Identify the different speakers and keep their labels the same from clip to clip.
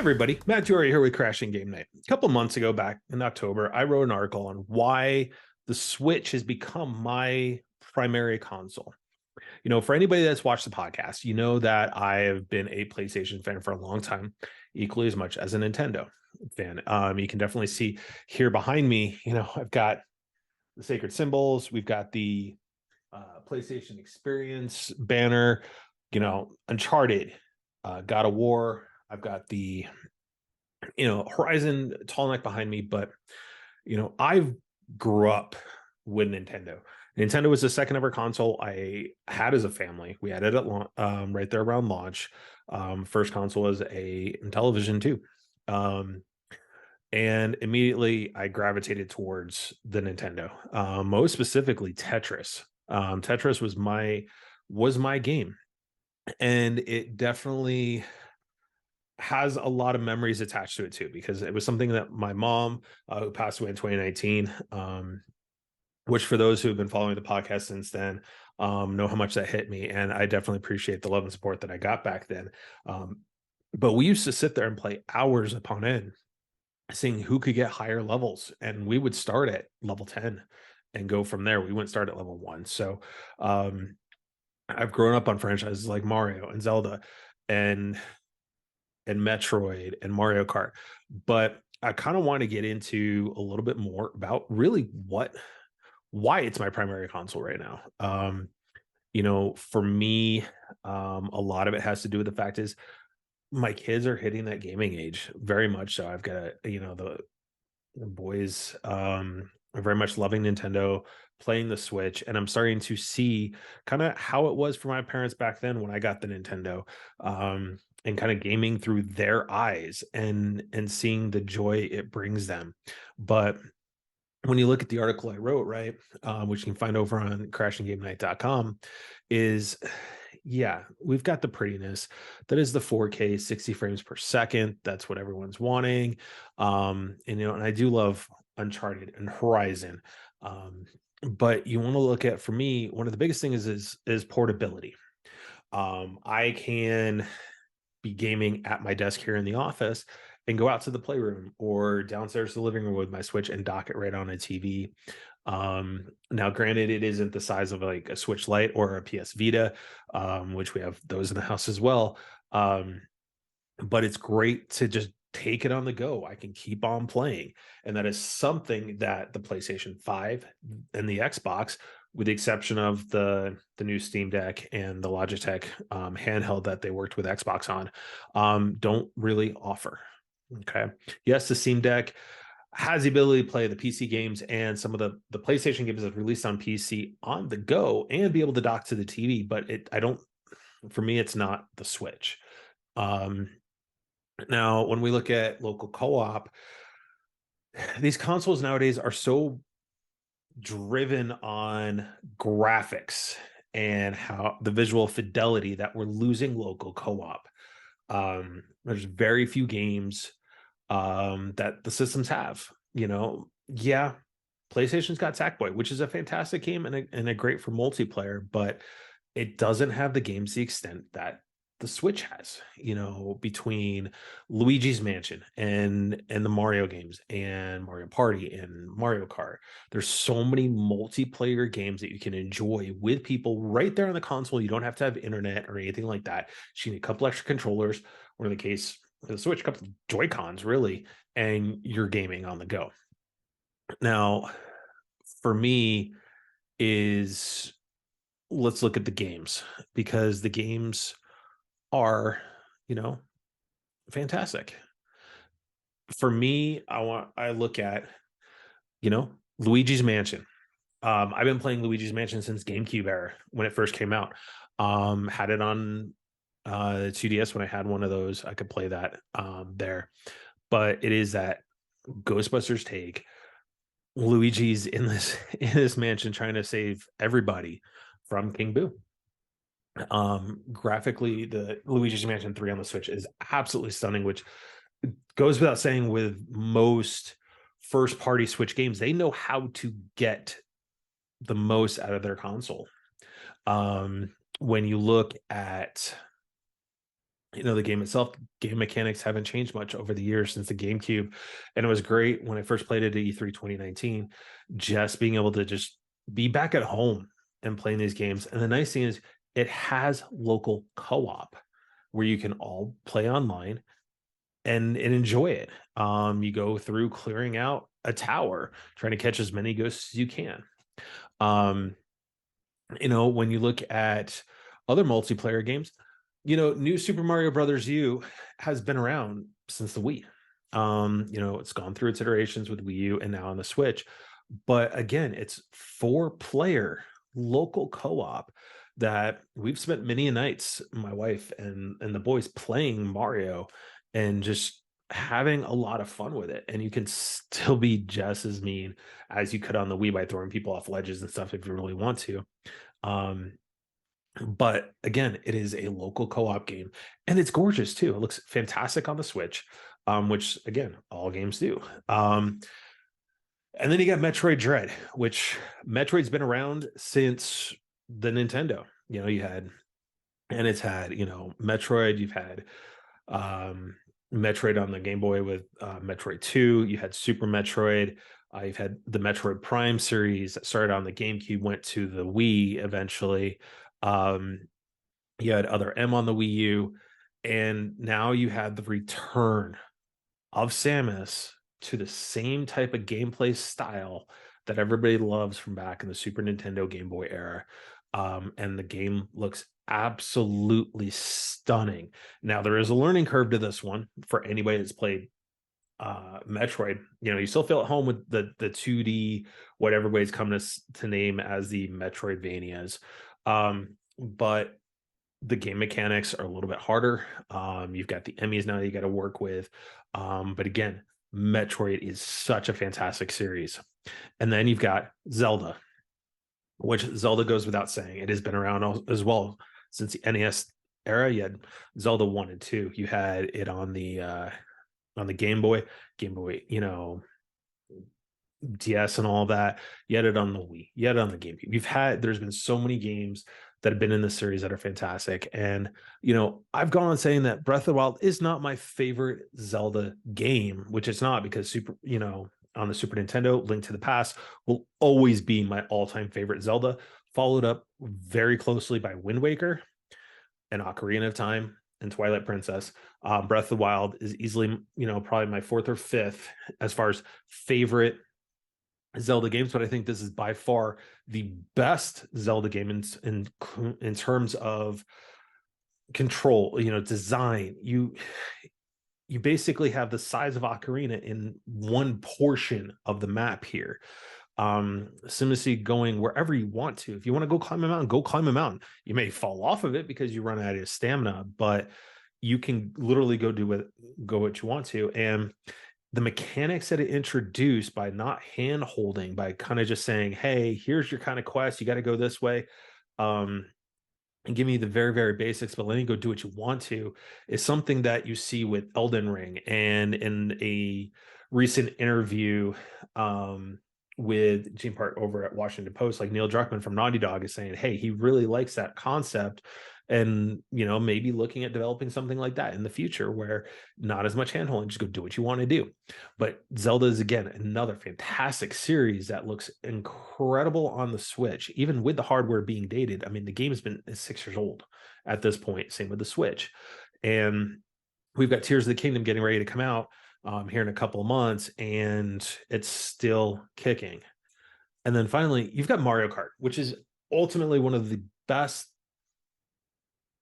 Speaker 1: Everybody, Matt Jory here with Crashing Game Night. A couple months ago, back in October, I wrote an article on why the Switch has become my primary console. For anybody that's watched the podcast, you know that I have been a PlayStation fan for a long time, equally as much as a Nintendo fan. You can definitely see here behind me, I've got the sacred symbols, we've got the PlayStation Experience banner, Uncharted, God of War. I've got the Horizon tall neck behind me, but I grew up with Nintendo. Nintendo was the second ever console I had as a family. We had it at right there around launch. First console was a Intellivision too. And immediately I gravitated towards the Nintendo, most specifically Tetris. Tetris was my game, and it definitely has a lot of memories attached to it too, because it was something that my mom, who passed away in 2019, which for those who have been following the podcast since then, know how much that hit me. And I definitely appreciate the love and support that I got back then. But we used to sit there and play hours upon end, seeing who could get higher levels. And we would start at level 10 and go from there. We wouldn't start at level 1. So I've grown up on franchises like Mario and Zelda and Metroid and Mario Kart. But I kind of want to get into a little bit more about really why it's my primary console right now. For me, a lot of it has to do with the fact is my kids are hitting that gaming age very much. So I've got the boys are very much loving Nintendo, playing the Switch, and I'm starting to see kind of how it was for my parents back then when I got the Nintendo, and kind of gaming through their eyes and seeing the joy it brings them. But when you look at the article I wrote, right, which you can find over on crashinggamenight.com, is yeah, we've got the prettiness that is the 4K 60 frames per second. That's what everyone's wanting. And I do love Uncharted and Horizon. But you want to look at, for me, one of the biggest things is portability. I can be gaming at my desk here in the office and go out to the playroom or downstairs to the living room with my Switch and dock it right on a TV. Now, granted, it isn't the size of like a Switch Lite or a PS Vita, which we have those in the house as well. But it's great to just take it on the go. I can keep on playing. And that is something that the PlayStation 5 and the Xbox, with the exception of the new Steam Deck and the Logitech handheld that they worked with Xbox on, don't really offer. Okay. Yes, the Steam Deck has the ability to play the PC games and some of the PlayStation games that released on PC on the go and be able to dock to the TV, but for me, it's not the Switch. Now, when we look at local co-op, these consoles nowadays are so driven on graphics and how the visual fidelity that we're losing local co-op. There's very few games that the systems have. Yeah, PlayStation's got Sackboy, which is a fantastic game and a great for multiplayer, but it doesn't have the games the extent that the Switch has, between Luigi's Mansion and the Mario games and Mario Party and Mario Kart. There's so many multiplayer games that you can enjoy with people right there on the console. You don't have to have internet or anything like that. You need a couple extra controllers, or in the case of the Switch, a couple of Joy-Cons, really, and you're gaming on the go. Now, for me, let's look at the games, because the games are, fantastic. For me, I look at, Luigi's Mansion. I've been playing Luigi's Mansion since GameCube era when it first came out. Had it on 2DS when I had one of those. I could play that there. But it is that Ghostbusters take. Luigi's in this mansion trying to save everybody from King Boo. Graphically, the Luigi's Mansion 3 on the Switch is absolutely stunning, which goes without saying with most first party Switch games. They know how to get the most out of their console. When you look at The game itself, game mechanics haven't changed much over the years since the GameCube. And it was great when I first played it at E3 2019, just being able to just be back at home and playing these games. And the nice thing is it has local co-op where you can all play online and enjoy it. You go through clearing out a tower, trying to catch as many ghosts as you can. Um, when you look at other multiplayer games, New Super Mario Brothers U has been around since the Wii. It's gone through its iterations with Wii U and now on the Switch. But again, it's 4-player local co-op that we've spent many nights, my wife and the boys, playing Mario and just having a lot of fun with it. And you can still be just as mean as you could on the Wii by throwing people off ledges and stuff if you really want to. Um, but again, it is a local co-op game, and it's gorgeous too. It looks fantastic on the Switch, which again, all games do. And then you got Metroid Dread, which Metroid's been around since the Nintendo. You had, and it's had, Metroid. You've had Metroid on the Game Boy with Metroid 2. You had Super Metroid. You've had the Metroid Prime series that started on the GameCube, went to the Wii eventually. You had Other M on the Wii U, and now you had the return of Samus to the same type of gameplay style that everybody loves from back in the Super Nintendo Game Boy era. And the game looks absolutely stunning. Now, there is a learning curve to this one for anybody that's played Metroid. You still feel at home with the 2D, what everybody's coming to name as the Metroidvanias. But the game mechanics are a little bit harder. You've got the Emmys now that you got to work with. But again, Metroid is such a fantastic series. And then you've got Zelda, which Zelda goes without saying. It has been around as well since the NES era. You had Zelda 1 and 2. You had it on the Game Boy, DS and all that. You had it on the Wii. You had it on the GameCube. There's been so many games that have been in this series that are fantastic. And, I've gone on saying that Breath of the Wild is not my favorite Zelda game, which it's not, because on the Super Nintendo, Link to the Past will always be my all-time favorite Zelda, followed up very closely by Wind Waker and Ocarina of Time and Twilight Princess. Breath of the Wild is easily, probably my 4th or 5th as far as favorite Zelda games, but I think this is by far the best Zelda game in terms of control, design. You basically have the size of Ocarina in one portion of the map here. Similarly, going wherever you want to. If you want to go climb a mountain, go climb a mountain. You may fall off of it because you run out of stamina, but you can literally go what you want to. And the mechanics that it introduced by not hand holding, by kind of just saying, hey, here's your kind of quest, you got to go this way, and give me the very, very basics, but letting you go do what you want to, is something that you see with Elden Ring. And in a recent interview with Gene Park over at Washington Post, like Neil Druckmann from Naughty Dog is saying, hey, he really likes that concept, and maybe looking at developing something like that in the future, where not as much handholding, just go do what you want to do. But Zelda is, again, another fantastic series that looks incredible on the Switch, even with the hardware being dated. I mean, the game has been 6 years old at this point, same with the Switch. And we've got Tears of the Kingdom getting ready to come out here in a couple of months, and it's still kicking. And then finally, you've got Mario Kart, which is ultimately one of the best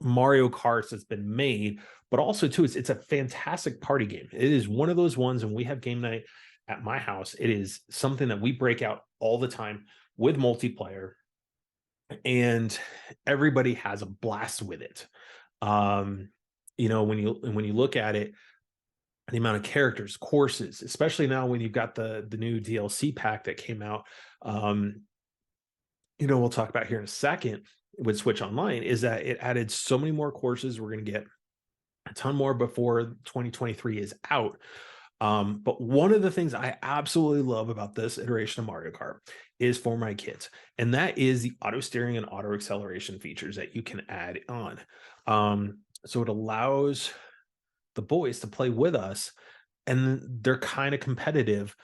Speaker 1: Mario Karts that's been made, but also too, it's a fantastic party game. It is one of those ones, when we have game night at my house, it is something that we break out all the time with multiplayer, and everybody has a blast with it. When you look at it, the amount of characters, courses, especially now when you've got the new DLC pack that came out, we'll talk about here in a second with Switch Online, is that it added so many more courses. We're going to get a ton more before 2023 is out. But one of the things I absolutely love about this iteration of Mario Kart is for my kids, and that is the auto steering and auto acceleration features that you can add on. So it allows the boys to play with us, and they're kind of competitive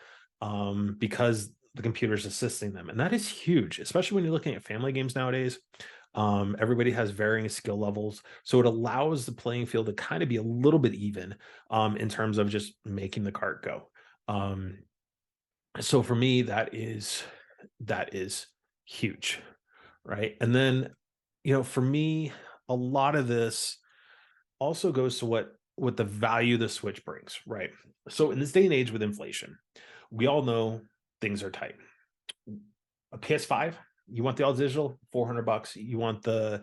Speaker 1: because the computer's assisting them. And that is huge, especially when you're looking at family games nowadays. Everybody has varying skill levels. So it allows the playing field to kind of be a little bit even in terms of just making the cart go. Um, so for me, that is huge. Right. And then, for me, a lot of this also goes to what the value the Switch brings, right? So in this day and age with inflation, we all know things are tight. A PS5, you want the all digital, $400. You want the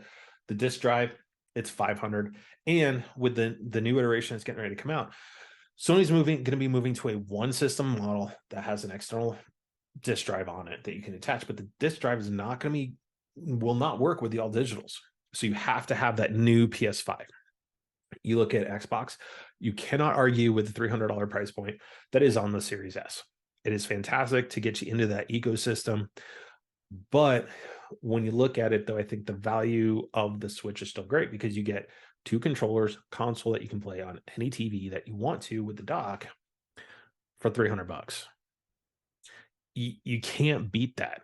Speaker 1: disc drive, it's 500. And with the new iteration that's getting ready to come out, Sony's going to be moving to a one system model that has an external disc drive on it that you can attach, but the disc drive is not going to be will not work with the all digitals. So you have to have that new PS5. You look at Xbox, you cannot argue with the $300 price point that is on the Series S. It is fantastic to get you into that ecosystem. But when you look at it, though, I think the value of the Switch is still great because you get two controllers, console that you can play on any TV that you want to with the dock for $300. You can't beat that.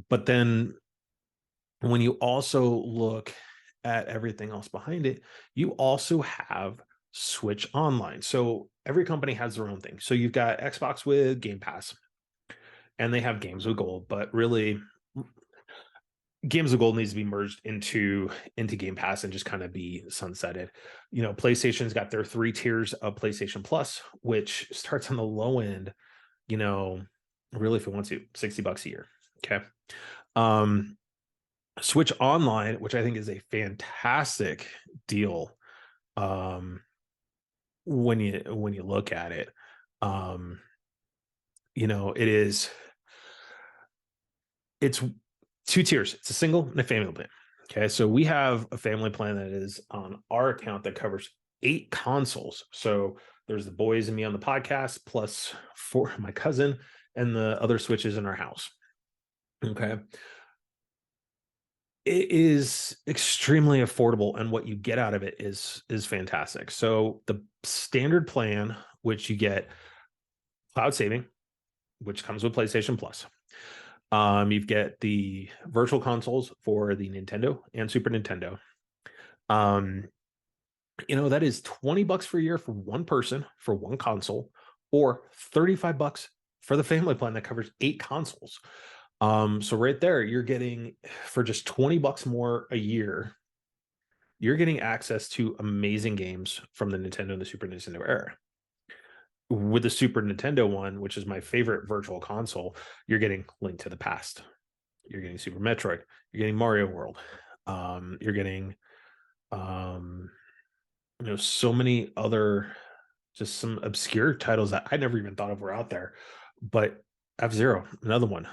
Speaker 1: But then when you also look at everything else behind it, you also have Switch Online. So every company has their own thing. So you've got Xbox with Game Pass, and they have Games with Gold, but really Games with Gold needs to be merged into Game Pass and just kind of be sunsetted. PlayStation's got their 3 tiers of PlayStation Plus, which starts on the low end, you know, really if you want to, $60 a year. Okay. Switch Online, which I think is a fantastic deal, when you look at it. It's 2 tiers. It's a single and a family plan. Okay, so we have a family plan that is on our account that covers 8 consoles. So there's the boys and me on the podcast, plus my cousin and the other Switches in our house. Okay. It is extremely affordable, and what you get out of it is fantastic. So the standard plan, which you get cloud saving, which comes with PlayStation Plus. You get the virtual consoles for the Nintendo and Super Nintendo. That is $20 for a year for one person for one console, or $35 for the family plan that covers 8 consoles. So right there, you're getting, for just $20 more a year, you're getting access to amazing games from the Nintendo and the Super Nintendo era. With the Super Nintendo one, which is my favorite virtual console, you're getting Link to the Past. You're getting Super Metroid. You're getting Mario World. You're getting, so many other, just some obscure titles that I never even thought of were out there. But F-Zero, another one.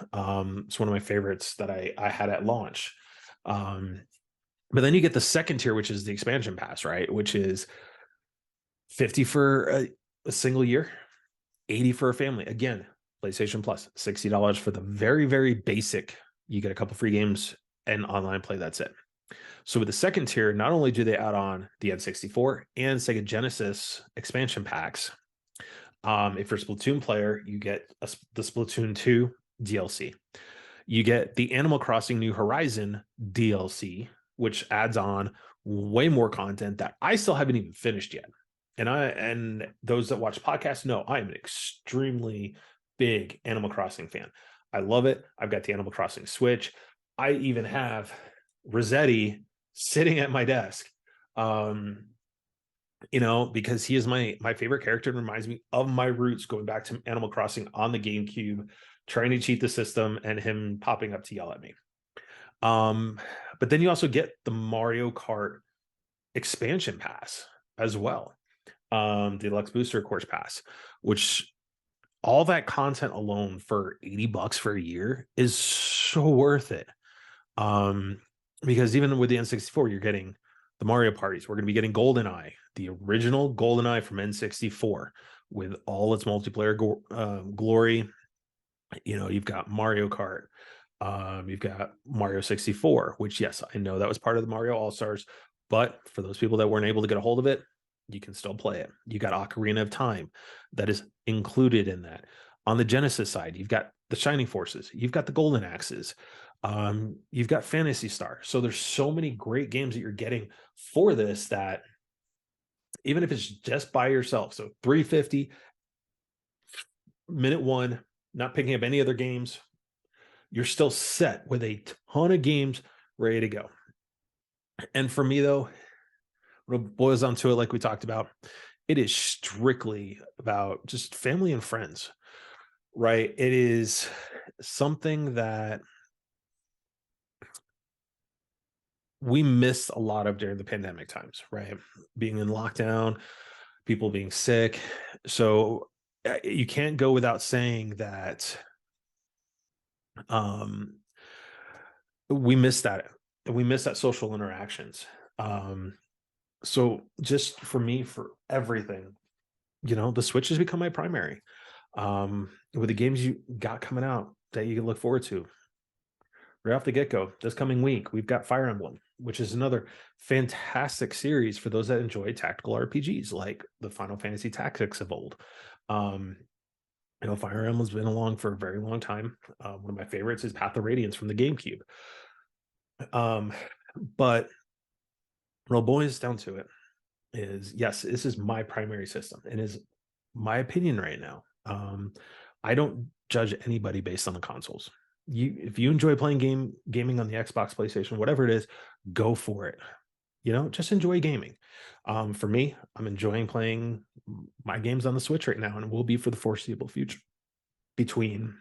Speaker 1: It's one of my favorites that I had at launch. But then you get the second tier, which is the expansion pass, right? Which is 50 for a single year, 80 for a family. Again, PlayStation Plus, $60 for the very, very basic. You get a couple free games and online play. That's it. So with the second tier, not only do they add on the N64 and Sega Genesis expansion packs, if you're a Splatoon player, you get the Splatoon 2 DLC. You get the Animal Crossing New Horizon DLC, which adds on way more content that I still haven't even finished yet. And those that watch podcasts know I am an extremely big Animal Crossing fan. I love it. I've got the Animal Crossing Switch. I even have Rossetti sitting at my desk. Because he is my favorite character. It reminds me of my roots going back to Animal Crossing on the GameCube, trying to cheat the system and him popping up to yell at me. But then you also get the Mario Kart expansion pass as well. Deluxe Booster Course Pass, which all that content alone for $80 for a year is so worth it. Because even with the N64, you're getting the Mario parties. We're going to be getting GoldenEye, the original GoldenEye from N64, with all its multiplayer glory. You've got Mario Kart. You've got Mario 64, which, yes, I know that was part of the Mario All-Stars, But for those people that weren't able to get a hold of it, you can still play it. You got Ocarina of Time that is included in that. On the Genesis side, you've got the Shining Forces, you've got the Golden Axes, you've got Fantasy Star. So there's so many great games that you're getting for this that even if it's just by yourself, so 350 minute one, not picking up any other games, you're still set with a ton of games ready to go. And for me, though, when it boils down to it, like we talked about, it is strictly about just family and friends, right? It is something that we missed a lot of during the pandemic times, right? Being in lockdown, people being sick. So you can't go without saying that um, we missed that. We missed that social interactions. Um, so just for me, for everything, the Switch has become my primary. With the games you got coming out that you can look forward to right off the get-go this coming week, we've got Fire Emblem, which is another fantastic series for those that enjoy tactical RPGs like the Final Fantasy Tactics of old. Fire Emblem's been along for a very long time. One of my favorites is Path of Radiance from the GameCube. But what it boils down to it is, yes, this is my primary system and is my opinion right now. I don't judge anybody based on the consoles. If you enjoy playing gaming on the Xbox, PlayStation, whatever it is, go for it. Just enjoy gaming. For me, I'm enjoying playing my games on the Switch right now, and will be for the foreseeable future. Between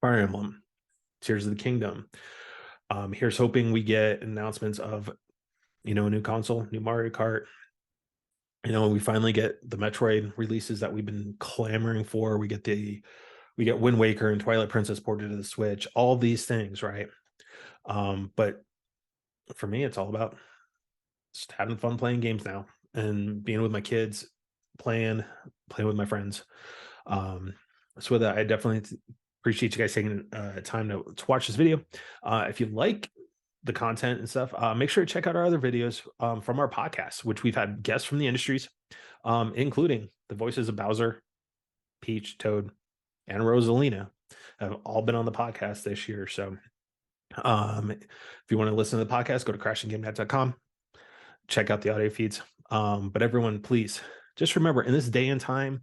Speaker 1: Fire Emblem, Tears of the Kingdom, here's hoping we get announcements of, a new console, new Mario Kart. We finally get the Metroid releases that we've been clamoring for. We get Wind Waker and Twilight Princess ported to the Switch, all these things, right? But for me, it's all about just having fun playing games now and being with my kids, playing with my friends. So that I definitely appreciate you guys taking time to watch this video. If you like the content and stuff, make sure to check out our other videos from our podcast, which we've had guests from the industries, including the voices of Bowser, Peach, Toad, and Rosalina have all been on the podcast this year. So if you want to listen to the podcast, go to crashinggamenet.com, check out the audio feeds. But everyone, please just remember, in this day and time,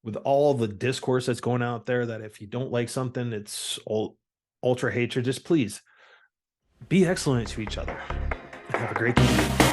Speaker 1: with all the discourse that's going out there, that if you don't like something, it's all ultra hatred, just please be excellent to each other. Have a great day.